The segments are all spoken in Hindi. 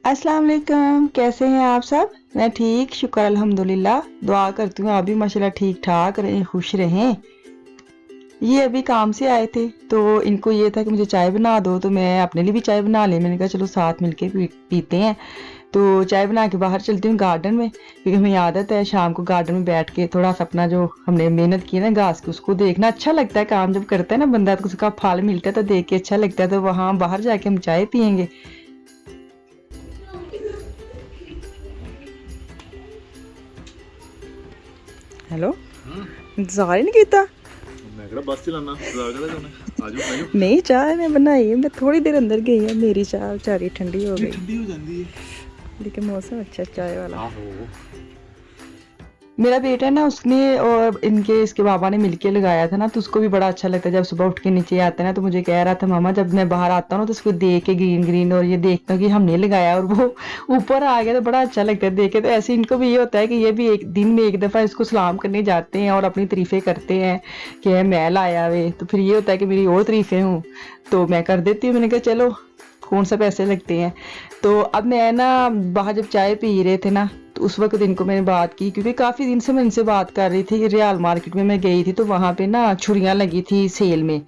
अस्सलाम वालेकुम, कैसे हैं आप सब। मैं ठीक, शुक्र अल्हम्दुलिल्लाह। दुआ करती हूँ आप भी माशाल्लाह ठीक ठाक रहें, खुश रहें। ये अभी काम से आए थे तो इनको ये था कि मुझे चाय बना दो, तो मैं अपने लिए भी चाय बना ली। मैंने कहा चलो साथ मिलके पीते हैं। तो चाय बना के बाहर चलती हूँ गार्डन में, क्योंकि हमें आदत है शाम को गार्डन में बैठ के थोड़ा सा अपना जो हमने मेहनत की है ना घास की, उसको देखना अच्छा लगता है। काम जब करता है ना बंदा तो उसका फल मिलता है तो देख के अच्छा लगता है। तो वहाँ बाहर जाके हम चाय पियेंगे। हेलो, इंतजार ही नहीं किया। मैं कहा बस चलाना इंतजार कर रहा था। आजो आजो नहीं, चाय मैं बनाई है, मैं थोड़ी देर अंदर गई है, मेरी चाय बेचारी ठंडी हो गई। ठंडी हो जाती है। लेकिन मौसम अच्छा चाय वाला। आहो मेरा बेटा है ना, उसने और इनके इसके बाबा ने मिलके लगाया था ना, तो उसको भी बड़ा अच्छा लगता है जब सुबह उठ के नीचे आता है ना। तो मुझे कह रहा था मामा जब मैं बाहर आता हूँ ना तो उसको देख के ग्रीन ग्रीन और ये देखता हूँ कि हमने लगाया और वो ऊपर आ गया, तो बड़ा अच्छा लगता है देखे। तो ऐसे इनको भी ये होता है कि ये भी एक दिन में एक दफा इसको सलाम करने जाते हैं और अपनी तारीफें करते हैं कि मैं लाया वे। तो फिर ये होता है कि मेरी और तारीफें हूँ तो मैं कर देती हूँ। मैंने कहा चलो कौन सा पैसे लगते हैं। तो अब मैं ना बाहर जब चाय पी रहे थे ना, तो उस वक्त इनको मैंने बात की, क्योंकि काफ़ी दिन से मैं इनसे बात कर रही थी कि रियाल मार्केट में मैं गई थी तो वहाँ पे ना छुरियाँ लगी थी सेल में।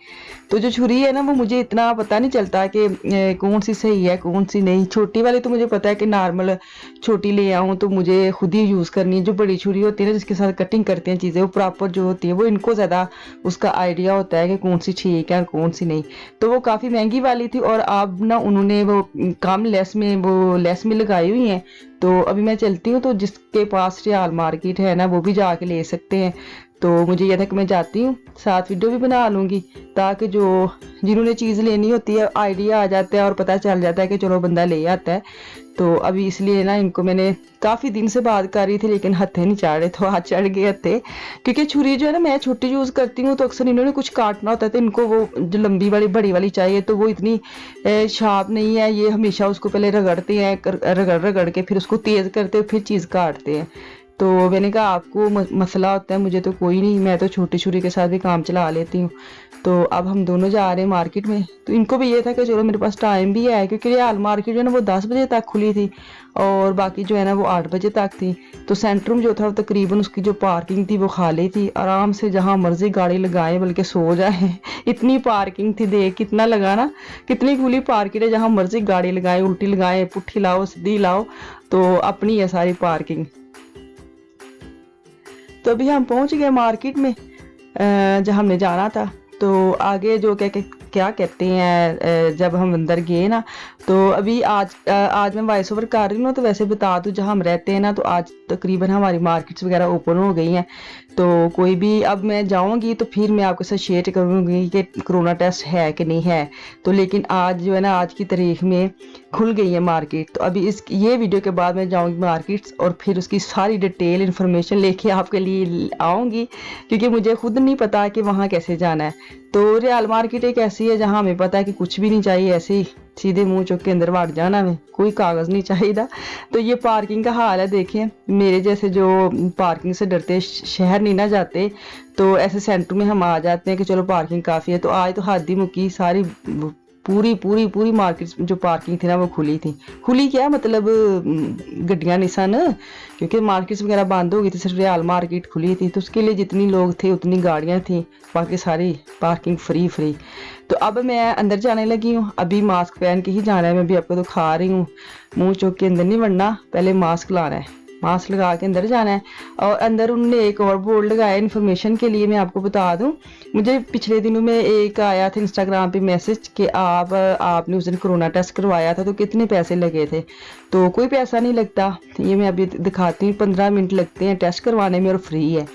तो जो छुरी है ना वो मुझे इतना पता नहीं चलता कि कौन सी सही है कौन सी नहीं। छोटी वाली तो मुझे पता है कि नॉर्मल छोटी ले आऊँ तो मुझे खुद ही यूज़ करनी है। जो बड़ी छुरी होती है ना जिसके साथ कटिंग करते हैं चीज़ें, वो प्रॉपर जो होती है वो इनको ज़्यादा उसका आइडिया होता है कि कौन सी ठीक है और कौन सी नहीं। तो वो काफ़ी महंगी वाली थी और अब ना उन्होंने वो कम लेस में वो लेस में लगाई हुई हैं। तो अभी मैं चलती हूँ, तो जिसके पास रियाल मार्केट है ना वो भी जाके ले सकते हैं। तो मुझे यह था कि मैं जाती हूँ, साथ वीडियो भी बना लूँगी ताकि जो जिन्होंने चीज़ लेनी होती है आइडिया आ जाता है और पता चल जाता है कि चलो बंदा ले आता है। तो अभी इसलिए ना इनको मैंने काफ़ी दिन से बात कर रही थी लेकिन हत्थे नहीं चढ़ रहे, तो आज चढ़ गए हत्थे। क्योंकि छुरी जो है ना मैं छोटी यूज़ करती हूँ तो अक्सर इन्होंने कुछ काटना होता है तो इनको वो जो लंबी वाली बड़ी वाली चाहिए, तो वो इतनी शार्प नहीं है। ये हमेशा उसको पहले रगड़ते हैं, रगड़ रगड़ के फिर उसको तेज़ करते फिर चीज़ काटते हैं। तो मैंने कहा आपको मसला होता है, मुझे तो कोई नहीं, मैं तो छोटी छुरी के साथ भी काम चला लेती हूँ। तो अब हम दोनों जा रहे हैं मार्केट में। तो इनको भी ये था कि चलो मेरे पास टाइम भी है, क्योंकि रियाल मार्केट जो है ना वो 10 बजे तक खुली थी और बाकी जो है ना वो 8 बजे तक थी। तो सेंटर में जो था वो तकरीबन उसकी जो पार्किंग थी वो खाली थी, आराम से जहाँ मर्जी गाड़ी लगाए बल्कि सो जाए इतनी पार्किंग थी। देख कितना लगा ना, कितनी खुली पार्किंग है, जहाँ मर्जी गाड़ी लगाए, उल्टी लगाए, पुट्ठी लाओ सीधी लाओ, तो अपनी है सारी पार्किंग। तो अभी हम पहुंच गए मार्केट में जहाँ हमने जाना था। तो आगे जो क्या कहते हैं जब हम अंदर गए ना, तो अभी आज मैं वॉइस ओवर कर रही हूँ तो वैसे बता दूँ जहाँ हम रहते हैं ना, तो आज तकरीबन हमारी मार्केट्स वगैरह ओपन हो गई हैं। तो कोई भी अब मैं जाऊँगी तो फिर मैं आपके साथ शेयर करूँगी कि कोरोना टेस्ट है कि नहीं है। तो लेकिन आज जो है ना आज की तारीख में खुल गई है मार्केट। तो अभी इस ये वीडियो के बाद मैं जाऊँगी मार्केट्स और फिर उसकी सारी डिटेल इन्फॉर्मेशन लेके आपके लिए आऊँगी, क्योंकि मुझे खुद नहीं पता कि वहाँ कैसे जाना है। तो रियाल मार्केट एक ऐसी है जहाँ हमें पता है कि कुछ भी नहीं चाहिए, ऐसे ही सीधे मुंह चुक के अंदर बढ़ जाना, हमें कोई कागज़ नहीं चाहिए। तो ये पार्किंग का हाल है, देखें मेरे जैसे जो पार्किंग से डरते शहर नहीं ना जाते, तो ऐसे सेंटर में हम आ जाते हैं कि चलो पार्किंग काफ़ी है। तो आज तो हद ही मुकी, सारी पूरी पूरी पूरी मार्केट जो पार्किंग थी ना वो खुली थी। खुली क्या मतलब गड्डियाँ नहीं सन, क्योंकि मार्केट्स वगैरह बंद हो गई थी, सिर्फ रियाल मार्केट खुली थी। तो उसके लिए जितनी लोग थे उतनी गाड़ियाँ थी, बाकी सारी पार्किंग फ्री फ्री। तो अब मैं अंदर जाने लगी हूँ, अभी मास्क पहन के ही जाना है। मैं भी आपको तो खा रही हूँ, मुंह चौक के अंदर नहीं बढ़ना, पहले मास्क लाना है, मास्क लगा के अंदर जाना है। और अंदर उन्होंने एक और बोर्ड लगाया इन्फॉर्मेशन के लिए, मैं आपको बता दूं। मुझे पिछले दिनों में एक आया था इंस्टाग्राम पे मैसेज कि आपने उस दिन कोरोना टेस्ट करवाया था तो कितने पैसे लगे थे। तो कोई पैसा नहीं लगता, ये मैं अभी दिखाती हूँ। 15 मिनट लगते हैं टेस्ट करवाने में और फ्री है।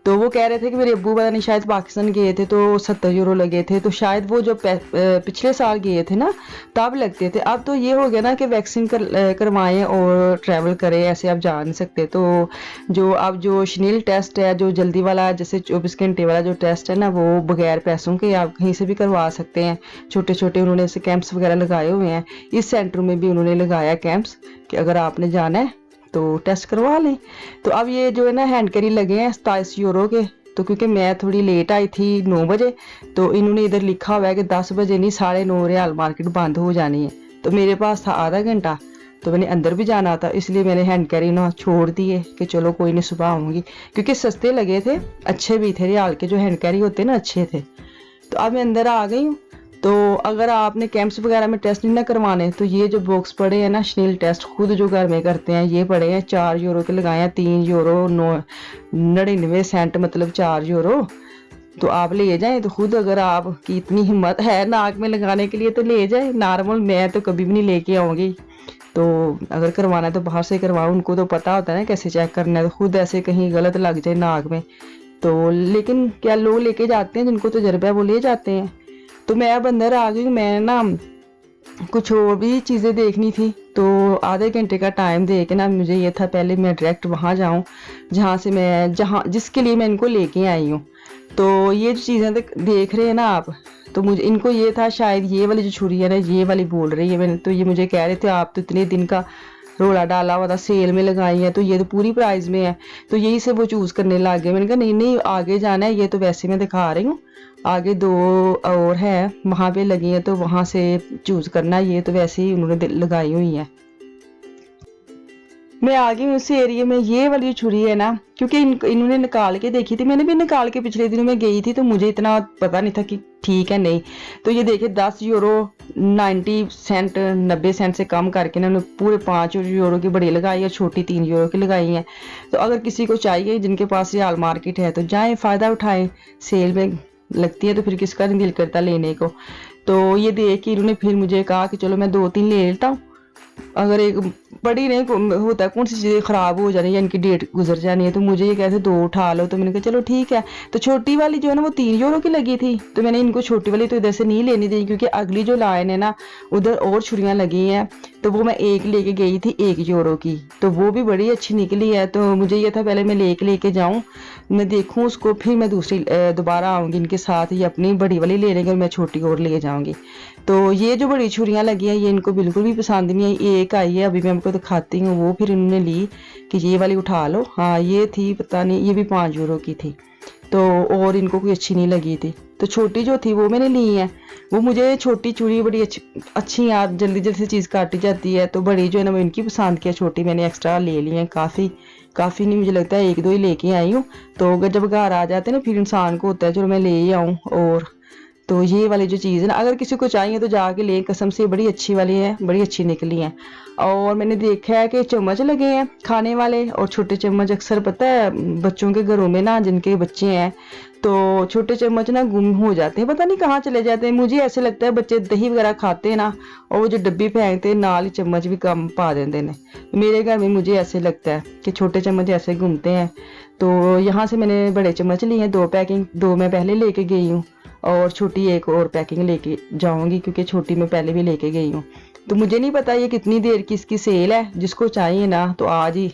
तो वो कह रहे थे कि मेरे अब्बू पता नहीं शायद पाकिस्तान गए थे तो 70 यूरो लगे थे, तो शायद वो जो पिछले साल गए थे ना तब लगते थे। अब तो ये हो गया ना कि वैक्सीन करवाएं और ट्रैवल करें, ऐसे आप जा नहीं सकते। तो जो अब जो शनील टेस्ट है, जो जल्दी वाला जैसे 24 घंटे वाला जो टेस्ट है ना, वो बगैर पैसों के आप कहीं से भी करवा सकते हैं। छोटे छोटे उन्होंने ऐसे कैंप्स वगैरह लगाए हुए हैं, इस सेंटर में भी उन्होंने लगाया कैंप्स कि अगर आपने जाना है तो टेस्ट करवा लें। तो अब ये जो है ना हैंड कैरी लगे हैं 27 यूरो के। तो क्योंकि मैं थोड़ी लेट आई थी 9 बजे, तो इन्होंने इधर लिखा हुआ है कि 10 बजे नहीं 9:30 रियाल मार्केट बंद हो जानी है। तो मेरे पास था आधा घंटा, तो मैंने अंदर भी जाना था, इसलिए मैंने हैंड कैरी ना छोड़ दिए कि चलो कोई नहीं सुबह आऊँगी, क्योंकि सस्ते लगे थे, अच्छे भी थे, रियाल के जो हैंड कैरी होते हैं ना अच्छे थे। तो अब मैं अंदर आ गई हूँ। तो अगर आपने कैंप्स वगैरह में टेस्ट नहीं ना करवाने तो ये जो बॉक्स पड़े हैं ना स्नेल टेस्ट खुद जो घर में करते हैं, ये पड़े हैं 4 यूरो के लगाए हैं, 3 यूरो 99 सेंट, मतलब 4 यूरो। तो आप ले जाएं तो खुद, अगर आपकी इतनी हिम्मत है नाक में लगाने के लिए तो ले जाए। नॉर्मल मैं तो कभी भी नहीं लेके आऊँगी, तो अगर करवाना है तो बाहर से करवाओ, उनको तो पता होता है ना कैसे चेक करना है, तो खुद ऐसे कहीं गलत लग जाए नाक में तो। लेकिन क्या लोग लेके जाते हैं, जिनको तजर्बा है वो ले जाते हैं। तो मैं अब अंदर आ गई। मैं ना कुछ और भी चीज़ें देखनी थी, तो आधे घंटे का टाइम दे के ना मुझे ये था पहले मैं डायरेक्ट वहाँ जाऊँ जहाँ जिसके लिए मैं इनको लेके आई हूँ। तो ये जो चीज़ें देख रहे हैं ना आप, तो मुझे इनको ये था शायद ये वाली जो छुरी है ना ये वाली बोल रही है मैंने, तो ये मुझे कह रहे थे आप तो इतने दिन का रोला डाला हुआ था, सेल में लगाई है, तो ये तो पूरी प्राइस में है। तो यही से वो चूज़ करने लग गए। मैंने कहा नहीं नहीं आगे जाना है, ये तो वैसे मैं दिखा रही हूँ, आगे 2 और है वहाँ पे लगी है, तो वहाँ से चूज़ करना है, ये तो वैसे ही उन्होंने लगाई हुई है। मैं आ गई उस एरिया में। ये वाली छुरी है ना, क्योंकि इन्होंने निकाल के देखी थी, मैंने भी निकाल के पिछले दिनों में गई थी, तो मुझे इतना पता नहीं था कि ठीक है नहीं। तो ये देखिए 10 यूरो 90 सेंट 90 सेंट से कम करके ना उन्होंने पूरे 5 यूरो की बड़ी लगाई है, छोटी 3 यूरो की लगाई है। तो अगर किसी को चाहिए, जिनके पास रियाल मार्केट है, तो जाएँ फ़ायदा उठाएं, सेल में लगती है तो फिर किसका नहीं दिल करता लेने को। तो ये देख के इन्होंने फिर मुझे कहा कि चलो मैं 2-3 ले लेता हूँ, अगर एक बड़ी नहीं होता है, कौन सी चीज़ें ख़राब हो जानी है या इनकी डेट गुजर जानी है, तो मुझे ये कहते 2 उठा लो। तो मैंने कहा चलो ठीक है। तो छोटी वाली जो है ना वो 3 यूरो की लगी थी, तो मैंने इनको छोटी वाली तो इधर से नहीं लेनी दी, क्योंकि अगली जो लाइन है ना उधर और छुरियाँ लगी हैं, तो वो मैं एक लेके गई थी 1 यूरो की, तो वो भी बड़ी अच्छी निकली है। तो मुझे ये था पहले मैं लेके जाऊँ, मैं देखूँ उसको, फिर मैं दूसरी दोबारा आऊँगी इनके साथ, ये अपनी बड़ी वाली ले लेंगे और मैं छोटी और ले जाऊँगी। तो ये जो बड़ी छुरियाँ लगी हैं ये इनको बिल्कुल भी पसंद नहीं आई। एक आई है अभी मैं आपको दिखाती हूँ, वो फिर इन्होंने ली कि ये वाली उठा लो। हाँ ये थी, पता नहीं, ये भी 5 यूरो की थी, तो और इनको कोई अच्छी नहीं लगी थी, तो छोटी जो थी वो मैंने ली है। वो मुझे छोटी चूड़ी बड़ी अच्छी यार, जल्दी जल्दी से चीज़ काटी जाती है, तो बड़ी जो है ना मैं इनकी पसंद की, छोटी मैंने एक्स्ट्रा ले ली है। काफ़ी नहीं, मुझे लगता है 1-2 ही लेके आई हूँ। तो अगर जब घर आ जाते हैं ना फिर इंसान को होता है चलो मैं ले ही आऊँ। और तो ये वाली जो चीज़ है ना, अगर किसी को चाहिए तो जाके ले, कसम से बड़ी अच्छी वाली है, बड़ी अच्छी निकली हैं। और मैंने देखा है कि चम्मच लगे हैं खाने वाले, और छोटे चम्मच अक्सर पता है बच्चों के घरों में ना, जिनके बच्चे हैं तो छोटे चम्मच ना गुम हो जाते हैं, पता नहीं कहाँ चले जाते हैं। मुझे ऐसे लगता है बच्चे दही वगैरह खाते हैं ना, और वो जो डब्बी फेंकते हैं नाल ही चम्मच भी कम पा देते हैं। मेरे घर में मुझे ऐसे लगता है कि छोटे चम्मच ऐसे घूमते हैं। तो यहाँ से मैंने बड़े चम्मच लिए हैं, 2 पैकिंग, 2 मैं पहले लेके गई हूँ, और छोटी एक और पैकिंग लेके जाऊंगी, क्योंकि छोटी मैं पहले भी लेके गई हूँ। तो मुझे नहीं पता ये कितनी देर की इसकी सेल है, जिसको चाहिए ना तो आज ही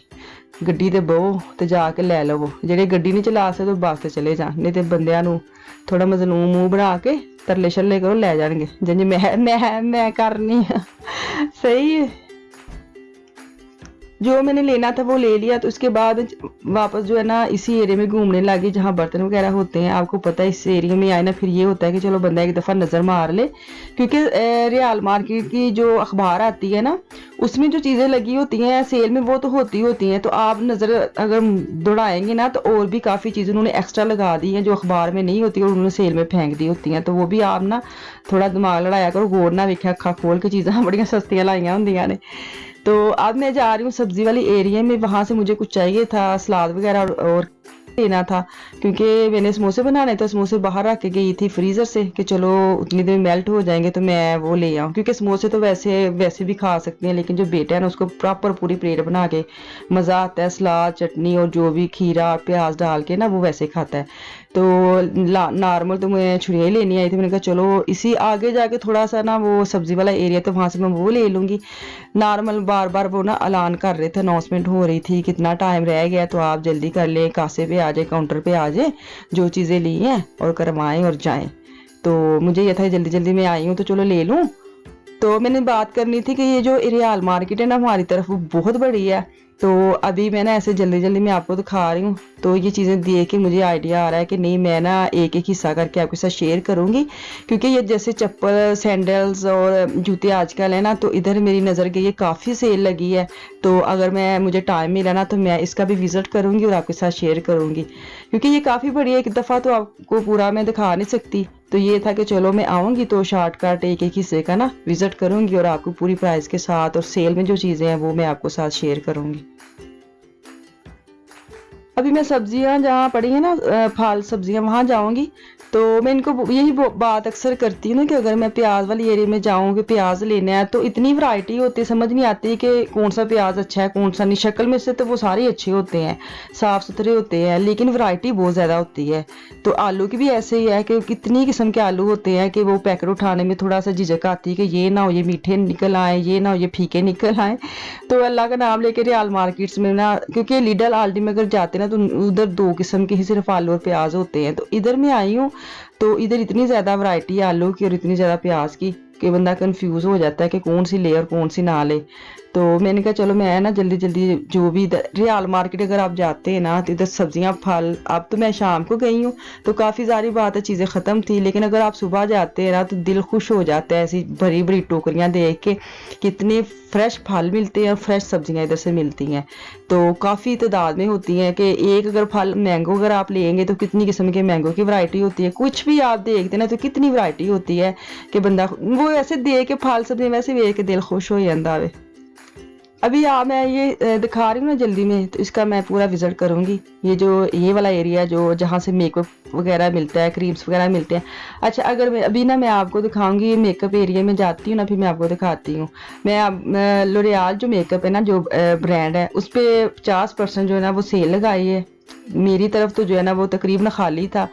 गड्डी ते बहो ते जाके ले लवो। जेडे गड्डी नहीं चला सकते तो बस ते चले जा, नहीं तो बंदियां नू थोड़ा मजलूम मुंह बना के तरले शरले करो ले जाएंगे, जिंज मैं करनी सही है। जो मैंने लेना था वो ले लिया। तो उसके बाद वापस जो है ना इसी एरिया में घूमने लगी जहाँ बर्तन वगैरह होते हैं। आपको पता है इस एरिया में आए ना फिर ये होता है कि चलो बंदा एक दफ़ा नज़र मार ले, क्योंकि रियाल मार्केट की जो अखबार आती है ना उसमें जो चीज़ें लगी होती हैं सेल में वो तो होती हैं, तो आप नज़र अगर दौड़ाएंगे ना तो और भी काफ़ी चीज़ें उन्होंने एक्स्ट्रा लगा दी हैं जो अखबार में नहीं होती और उन्होंने सेल में फेंक दी होती हैं। तो वो भी आप ना थोड़ा दिमाग लड़ाया करो, गौर ना वेख्या अखा खोल के चीज़ें बड़ियां सस्तियां लाइया होंदियां ने। तो अब मैं जा रही हूँ सब्जी वाली एरिया में, वहाँ से मुझे कुछ चाहिए था, सलाद वगैरह और लेना था, क्योंकि मैंने समोसे बनाने थे। समोसे बाहर रख के गई थी फ्रीज़र से कि चलो उतनी देर मेल्ट हो जाएंगे तो मैं वो ले आऊँ, क्योंकि समोसे तो वैसे भी खा सकते हैं, लेकिन जो बेटा है ना उसको प्रॉपर पूरी प्लेट बना के मज़ा आता है, सलाद चटनी और जो भी खीरा प्याज डाल के ना वो वैसे खाता है। तो नॉर्मल तो मैं छुरियाँ ही लेनी आई थी, मैंने कहा चलो इसी आगे जाके थोड़ा सा ना वो सब्जी वाला एरिया तो वहाँ से मैं वो ले लूँगी। नॉर्मल बार बार वो ना ऐलान कर रहे थे, अनाउंसमेंट हो रही थी कितना टाइम रह गया, तो आप जल्दी कर लें, कासे पे आ जाए, काउंटर पे आ जाए, जो चीज़ें ली हैं और करवाएं और जाएं। तो मुझे ये था जल्दी जल्दी में आई हूँ तो चलो ले लूँ। तो मैंने बात करनी थी कि ये जो रियाल मार्केट है ना हमारी तरफ, वो बहुत बड़ी है। तो अभी मैं ना ऐसे जल्दी जल्दी मैं आपको दिखा रही हूँ, तो ये चीज़ें देख के मुझे आइडिया आ रहा है कि नहीं, मैं ना एक एक हिस्सा करके आपके साथ शेयर करूँगी। क्योंकि ये जैसे चप्पल, सैंडल्स और जूते आजकल है ना, तो इधर मेरी नज़र गई है, काफ़ी सेल लगी है। तो अगर मुझे टाइम मिला ना, तो मैं इसका भी विज़िट करूँगी और आपके साथ शेयर करूँगी, क्योंकि ये काफ़ी बड़ी है। एक दफ़ा तो आपको पूरा मैं दिखा नहीं सकती, तो ये था कि चलो मैं आऊँगी तो शॉर्टकट एक एक हिस्से का ना विज़िट करूँगी और आपको पूरी प्राइस के साथ और सेल में जो चीज़ें हैं वो मैं आपको साथ शेयर करूँगी। अभी मैं सब्जियां जहाँ पड़ी है ना, फल सब्जियां वहां जाऊंगी। तो मैं इनको यही बात अक्सर करती हूँ ना कि अगर मैं प्याज वाली एरिया में जाऊँ कि प्याज लेना है, तो इतनी वैरायटी होती है, समझ नहीं आती कि कौन सा प्याज अच्छा है कौन सा नहीं। शक्ल में से तो वो सारे अच्छे होते हैं, साफ सुथरे होते हैं, लेकिन वैरायटी बहुत ज़्यादा होती है। तो आलू की भी ऐसे ही है कि कितनी किस्म के आलू होते हैं कि वो पैकेट उठाने में थोड़ा सा झिझक आती है कि ये ना हो ये मीठे निकल आए, ये ना हो ये फीके निकल आए। तो अल्लाह का नाम लेके रियाल मार्केट्स में ना, क्योंकि लिडल आल्डी में अगर जाते ना, तो उधर 2 किस्म के ही सिर्फ आलू और प्याज होते हैं। तो इधर मैं आई हूँ, तो इधर इतनी ज़्यादा वैरायटी है आलू की और इतनी ज़्यादा प्याज की कि बंदा कंफ्यूज हो जाता है कि कौन सी ले और कौन सी ना ले। तो मैंने कहा चलो मैं ना जल्दी जल्दी जो भी रियाल मार्केट अगर आप जाते हैं ना, तो इधर सब्जियां फल, अब तो मैं शाम को गई हूँ तो काफ़ी सारी बात है, चीज़ें ख़त्म थी, लेकिन अगर आप सुबह जाते हैं ना तो दिल खुश हो जाता है ऐसी बड़ी बड़ी टोकरियाँ देख के, कितने फ्रेश फल मिलते हैं और फ्रेश सब्जियां इधर से मिलती हैं। तो काफ़ी तादाद में होती हैं कि एक अगर फल मैंगो अगर आप लेंगे तो कितनी किस्म के मैंगो की वैरायटी होती है। कुछ भी आप देखते ना तो कितनी वैरायटी होती है कि बंदा वो ऐसे देख के फल सब्जियां वैसे देख के दिल खुश हो जाता है। अभी मैं ये दिखा रही हूँ ना जल्दी में, तो इसका मैं पूरा विजिट करूंगी। ये वाला एरिया जो जहाँ से मेकअप वगैरह मिलता है, क्रीम्स वगैरह मिलते हैं। अच्छा, अगर मैं अभी ना मैं आपको दिखाऊंगी, ये मेकअप एरिया में जाती हूँ ना, फिर मैं आपको दिखाती हूँ। मैं लोरियल जो मेकअप है ना, जो ब्रांड है, उस पर 50% जो है ना वो सेल लगाई है। मेरी तरफ तो जो है ना वो तकरीबन खाली था।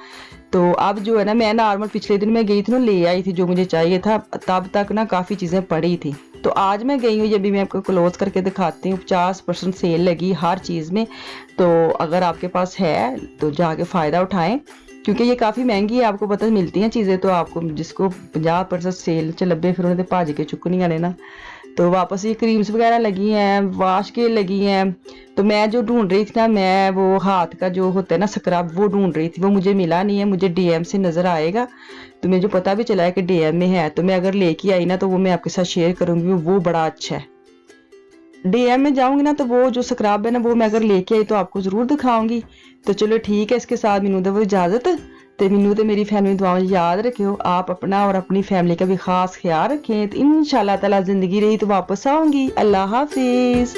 तो अब जो है ना, मैं नॉर्मल पिछले दिन मैं गई थी ना, ले आई थी जो मुझे चाहिए था, तब तक ना काफ़ी चीज़ें पड़ी थी। तो आज मैं गई हूँ, ये भी मैं आपको क्लोज करके दिखाती हूँ। 50% सेल लगी हर चीज़ में। तो अगर आपके पास है तो जाके फ़ायदा उठाएं, क्योंकि ये काफ़ी महंगी है, आपको पता मिलती हैं चीज़ें। तो आपको जिसको 50% सेल च लब्बे, फिर उन्हें भाज के चुकनी आने ना। तो वापस ये क्रीम्स वगैरह लगी हैं, वाश के लगी हैं। तो मैं जो ढूंढ रही थी ना, मैं वो हाथ का जो होता है ना स्क्रब, वो ढूंढ रही थी, वो मुझे मिला नहीं है। मुझे डीएम से नज़र आएगा तो मुझे पता भी चला है कि डीएम में है, तो मैं अगर लेके आई ना तो वो मैं आपके साथ शेयर करूंगी। वो बड़ा अच्छा है। डीएम में जाऊंगी ना तो वो जो स्क्रब है ना, वो मैं अगर लेके आई तो आपको ज़रूर दिखाऊंगी। तो चलो ठीक है, इसके साथ मैनू दो इजाज़त। तो मैनू तो मेरी फैमिली दुआओं याद रखियो। आप अपना और अपनी फैमिली का भी खास ख्याल रखें। तो इंशाल्लाह ताला ज़िंदगी रही तो वापस आऊंगी। अल्लाह हाफिज़।